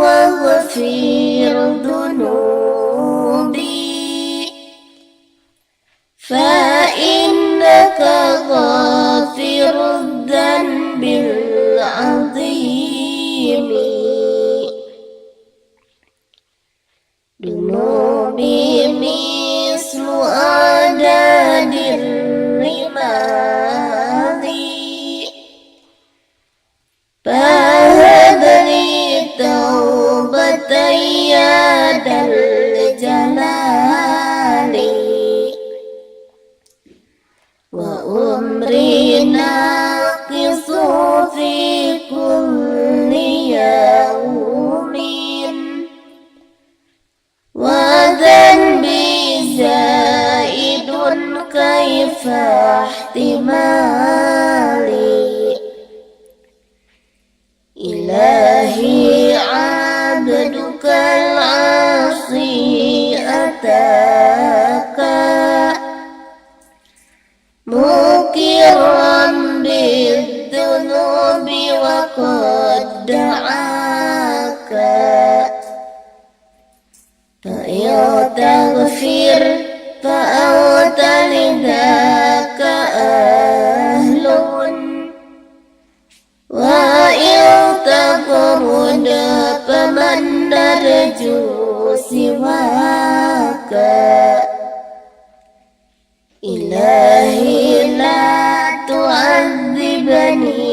واغفر ذنوبي فإنك غافر الذنب العظيم ذنوبي مثل عدد الرمال فهب لي توبة يا ذا الجلال وأمري ناقص في كل يوم وذنبي زائد كيف احتمالي إلهي عبدك العاصي أتاك مقرا بالذنوب وقد دعاك فإن تغفر فأنت لذاك أهل وإن تقرد فمن نرجو سواك إلهي لا تعذبني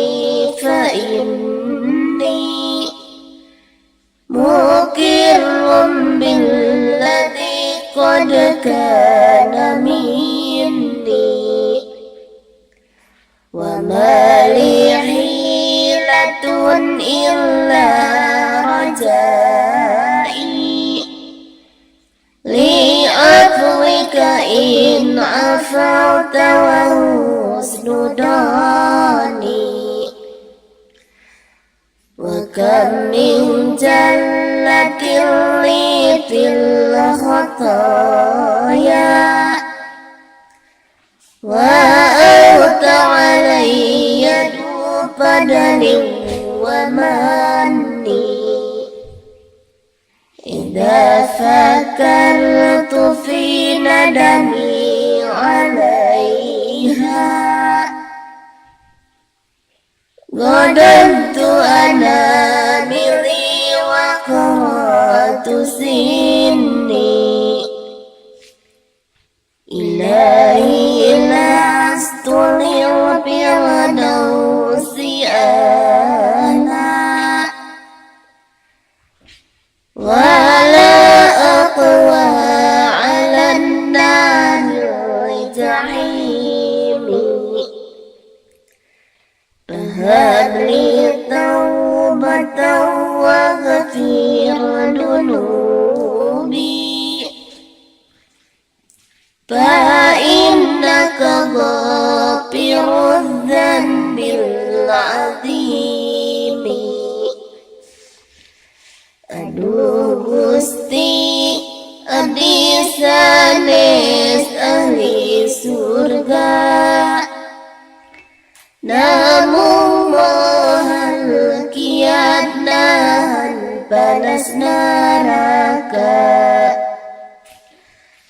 فإني مقر بالذي قد كان مني وما لي حيلة إلا رجائي لعفوك إن عفوت وحسن ظني وكم من جلة لي في الخطايا وأوت علي ذو فضل ومني إذا فكرت في ندمي عليها غضبت أناملي وقرأت سني إلهي لست للفردوس أنا ولا أقوى على النار الجحيم فهب لي توبة واغفر ذنوبي فإنك غافر الذنب العظيم Aduh Gusti abdi sanes ahli surga namun mohon kiat nahan panas neraka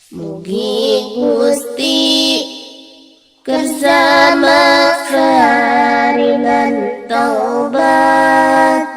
mugi Gusti kersama paringan taubat